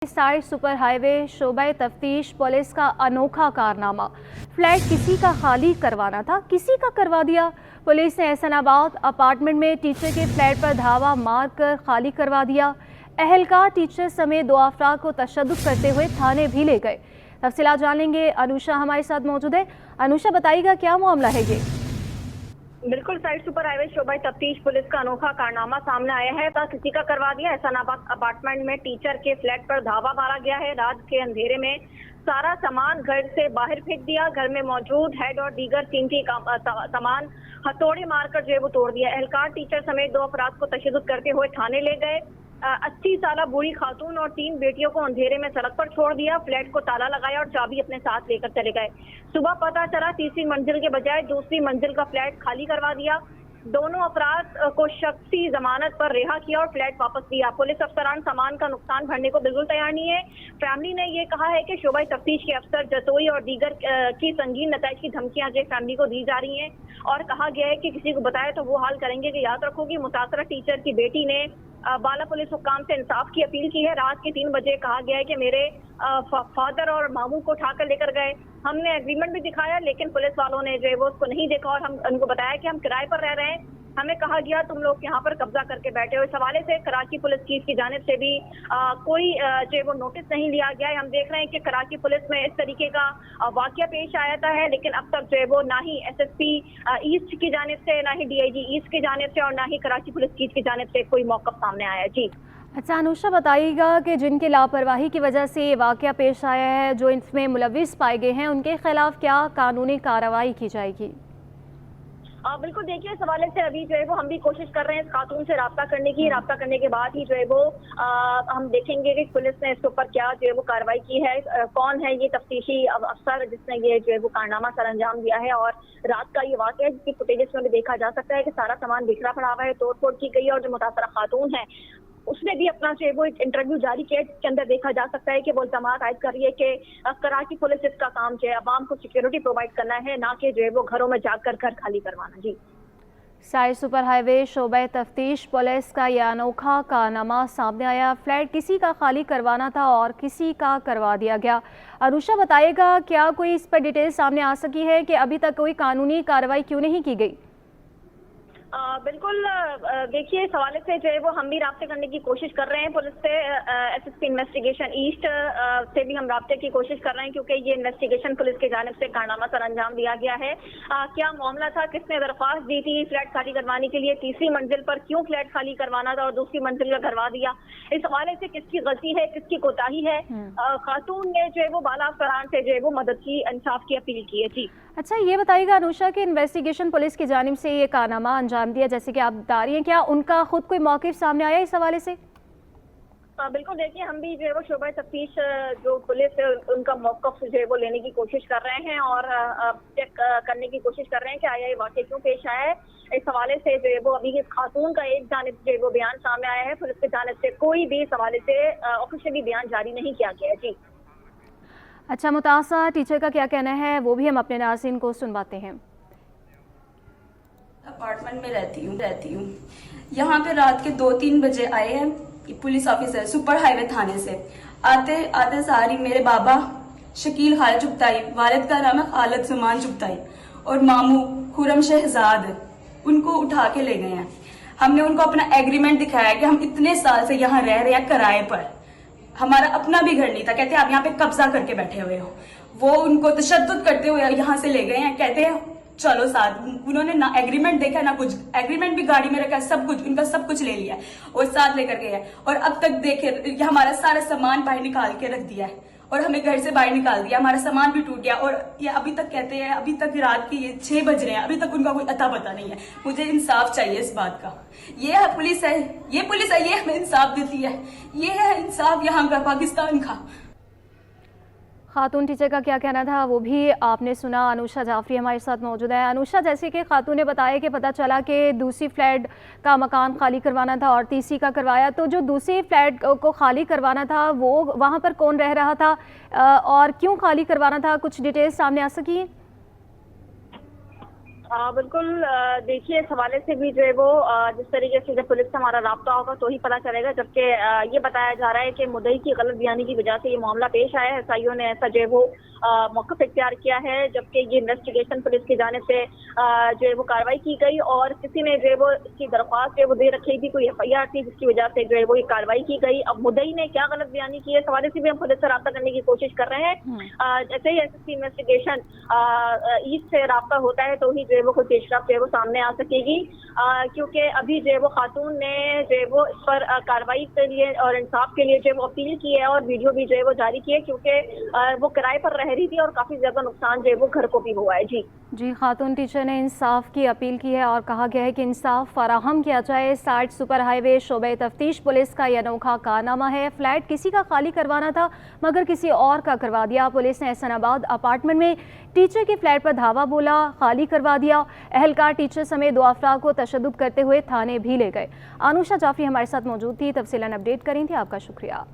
Side super highway शोबे तफ्तीश police का अनोखा कारनामा। फ्लैट किसी का खाली करवाना था, किसी का करवा दिया। पुलिस ने एहसनाबाद अपार्टमेंट में टीचर के फ्लैट पर धावा मारकर खाली करवा दिया। अहलकार टीचर समेत 2 अफराद को तशद्दुद करते हुए थाने भी ले गए। तफसीलात जान लेंगे, अनुषा हमारे साथ मौजूद है। अनुषा, बताइएगा क्या मामला है ये? बिल्कुल, साइड सुपर हाईवे शोबा तफ्तीश पुलिस का अनोखा कारनामा सामने आया है। किसी का करवा दिया। एहसनाबाद अपार्टमेंट में टीचर के फ्लैट पर धावा मारा गया है। रात के अंधेरे में सारा सामान घर से बाहर फेंक दिया। घर में मौजूद हेड और दीगर कीमती सामान हथौड़े मारकर जो है वो तोड़ दिया। एहलकार टीचर समेत 2 अफराद को तशद्दुद करते हुए थाने ले गए। 80 साल बूढ़ी खातून और 3 बेटियों को अंधेरे में सड़क पर छोड़ दिया। फ्लैट को ताला लगाया और चाबी अपने साथ लेकर चले गए। सुबह पता चला तीसरी मंजिल के बजाय दूसरी मंजिल का फ्लैट खाली करवा दिया। दोनों अफराद को शख्सी जमानत पर रिहा किया और फ्लैट वापस दिया। पुलिस अफसरान सामान का नुकसान भरने को बिल्कुल तैयार नहीं है। फैमिली ने ये कहा है कि शोबा तफ्तीश के अफसर जसोई और दीगर की संगीन नताइज की धमकियां जो फैमिली को दी जा रही हैं और कहा गया है कि किसी को बताया तो वो हाल करेंगे कि याद रखोगी। मुतासरा टीचर की बेटी ने बाला पुलिस हुक्काम से इंसाफ की अपील की है। रात के 3 बजे कहा गया है कि मेरे फादर और मामू को उठाकर लेकर गए। हमने एग्रीमेंट भी दिखाया लेकिन पुलिस वालों ने जो है वो उसको नहीं देखा और हम उनको बताया कि हम किराए पर रह रहे हैं। हमें कहा गया तुम लोग यहाँ पर कब्जा करके बैठे हो। इस हवाले से कराची पुलिस चीफ की जानिब से भी कोई जो है वो नोटिस नहीं लिया गया है। हम देख रहे हैं कि कराची पुलिस में इस तरीके का वाकया पेश आया है लेकिन अब तक जो है वो ना ही एसएसपी ईस्ट की जानिब से, ना ही डीआईजी ईस्ट की जानिब से और ना ही कराची पुलिस चीफ की जानिब से कोई मौक़िफ़ सामने आया है। जी अच्छा अनुषा, बताइएगा कि जिनकी लापरवाही की वजह से ये वाकया पेश आया है, जो इसमें मुलविस पाए गए हैं, उनके खिलाफ क्या कानूनी कार्रवाई की जाएगी? बिल्कुल, देखिए इस हवाले से अभी जो है वो हम भी कोशिश कर रहे हैं इस खातून से रब्ता करने की। रब्ता करने के बाद ही जो है वो हम देखेंगे कि पुलिस ने इसके ऊपर क्या जो है वो कार्रवाई की है। कौन है ये तफ्तीशी अफसर जिसने ये जो है वो कारनामा सर अंजाम दिया है। और रात का ये वाकया है जिसकी फुटेजेस में भी देखा जा सकता है कि सारा सामान बिखरा पड़ा हुआ है, तोड़ फोड़ की गई है। और जो मुतासरा खातून है उसने भी अपना जो है वो एक इंटरव्यू जारी किया जिसके अंदर देखा जा सकता है कि वो इल्जामात आयद कर रही है कि कराची पुलिस इसका काम जो है अवाम को सिक्योरिटी प्रोवाइड करना है, ना कि जो है वो घरों में जाकर घर खाली करवाना। जी साइड सुपर हाईवे शोबे तफ्तीश पुलिस का यह अनोखा कारनामा सामने आया। फ्लैट किसी का खाली करवाना था और किसी का करवा दिया गया। अनुषा, बताइएगा क्या कोई इस पर डिटेल सामने आ सकी है कि अभी तक कोई कानूनी कार्रवाई क्यों नहीं की गई? बिल्कुल, देखिए इस हवाले से जो है वो हम भी राब्ते करने की कोशिश कर रहे हैं पुलिस से। एसएसपी इन्वेस्टिगेशन ईस्ट से भी हम राब्ते की कोशिश कर रहे हैं क्योंकि ये इन्वेस्टिगेशन पुलिस की जानिब से कारनामा सर अंजाम दिया गया है। क्या मामला था, किसने दरख्वास्त दी थी फ्लैट खाली करवाने के लिए, तीसरी मंजिल पर क्यों फ्लैट खाली करवाना था और दूसरी मंजिल का करवा दिया, इस हवाले से किसकी गलती है, किसकी कोताही है। खातून ने जो है वो बाला अफसरान से जो है वो मदद की, इंसाफ की अपील की है। जी अच्छा, ये बताइएगा अनुषा कि इन्वेस्टिगेशन पुलिस की जानिब से ये कारनामा अंजाम दिया जैसे कि आप बता रही हैं, क्या उनका खुद कोई मौक़िफ़ सामने आया इस हवाले से? बिल्कुल, देखिए हम भी जो है वो शोबा तफ्तीश जो पुलिस है उनका मौक़िफ़ जो है वो लेने की कोशिश कर रहे हैं और चेक करने की कोशिश कर रहे हैं कि आया ये वाक़या क्यों पेश आया है। इस हवाले से जो है वो अभी इस खातून का एक जानिब जो है वो बयान सामने आया है। पुलिस की जानिब से कोई भी इस हवाले से ऑफिशियली बयान जारी नहीं किया गया है। जी अच्छा, मुतासरा टीचर का क्या कहना है वो भी हम अपने नाज़रीन को सुनवाते हैं। अपार्टमेंट में रहती हूँ। यहाँ पे रात के 2-3 बजे आए हैं पुलिस ऑफिसर सुपर हाईवे थाने से। आते सारी मेरे बाबा शकील खाल चुगताई, वालिद का नाम है खालिद जमान चुगताई, और मामू खुरम शहजाद, उनको उठा के ले गए हैं। हमने उनको अपना एग्रीमेंट दिखाया कि हम इतने साल से यहाँ रह रहे हैं किराए पर, हमारा अपना भी घर नहीं था। कहते हैं आप यहाँ पे कब्जा करके बैठे हुए हो। वो उनको तशद्दुद करते हुए यहाँ से ले गए हैं। कहते हैं चलो साथ। उन्होंने ना एग्रीमेंट देखा ना कुछ, एग्रीमेंट भी गाड़ी में रखा है, सब कुछ उनका सब कुछ ले लिया है और साथ लेकर गए हैं। और अब तक देखे हमारा सारा सामान बाहर निकाल के रख दिया है और हमें घर से बाहर निकाल दिया। हमारा सामान भी टूट गया और ये अभी तक कहते हैं, अभी तक रात के ये 6 बज रहे हैं, अभी तक उनका कोई अता पता नहीं है। मुझे इंसाफ चाहिए इस बात का। ये पुलिस है, ये हमें इंसाफ देती है। ये है इंसाफ यहाँ का, पाकिस्तान का। खातून टीचर का क्या कहना था वो भी आपने सुना। अनुषा जाफरी हमारे साथ मौजूद है। अनुषा, जैसे कि खातून ने बताया कि पता चला कि दूसरी फ्लैट का मकान खाली करवाना था और तीसरी का करवाया, तो जो दूसरी फ्लैट को खाली करवाना था वो वहाँ पर कौन रह रहा था और क्यों खाली करवाना था, कुछ डिटेल्स सामने आ सकी है? बिल्कुल देखिए, इस हवाले से भी जो है वो जिस तरीके से जब पुलिस से हमारा राब्ता होगा तो ही पता चलेगा, जबकि ये बताया जा रहा है कि मुद्दई की गलत बयानी की वजह से ये मामला पेश आया है। एसआईओ ने ऐसा जो है वो मौक़िफ़ इख्तियार किया है, जबकि ये इन्वेस्टिगेशन पुलिस की जानिब से जो है वो कार्रवाई की गई और किसी ने जो है वो इसकी दरख्वास्त जो है वो दे रखी थी, कोई एफआईआर थी जिसकी वजह से जो है वो ये कार्रवाई की गई। अब मुद्दई ने क्या गलत बयानी की है, इस हवाले से भी हम पुलिस से राब्ता करने की कोशिश कर रहे हैं। जैसे ही एसएसपी इन्वेस्टिगेशन ईद से राब्ता होता है तो ही जो है वो कोई पेशरफ जो है वो सामने आ सकेगी, क्योंकि अभी जो है वो खातून ने जो है वो इस पर कार्रवाई के लिए और इंसाफ के लिए जो है वो अपील की है और वीडियो भी जो है वो जारी की है, क्योंकि वो किराए पर रह रही थी और काफी ज्यादा नुकसान जो है वो घर को भी हुआ है। जी, खातून टीचर ने इंसाफ की अपील की है और कहा गया है कि इंसाफ फराहम किया जाए। 60 सुपर हाईवे शोबे तफ्तीश पुलिस का यह अनोखा कारनामा है। फ्लैट किसी का खाली करवाना था मगर किसी और का करवा दिया। पुलिस ने एहसनाबाद अपार्टमेंट में टीचर के फ्लैट पर धावा बोला, खाली करवा दिया। अहलकार टीचर समेत 2 अफराद को तशद्दुद करते हुए थाने भी ले गए। अनुषा जाफरी हमारे साथ मौजूद थी, तफसीलन अपडेट करी थी। आपका शुक्रिया।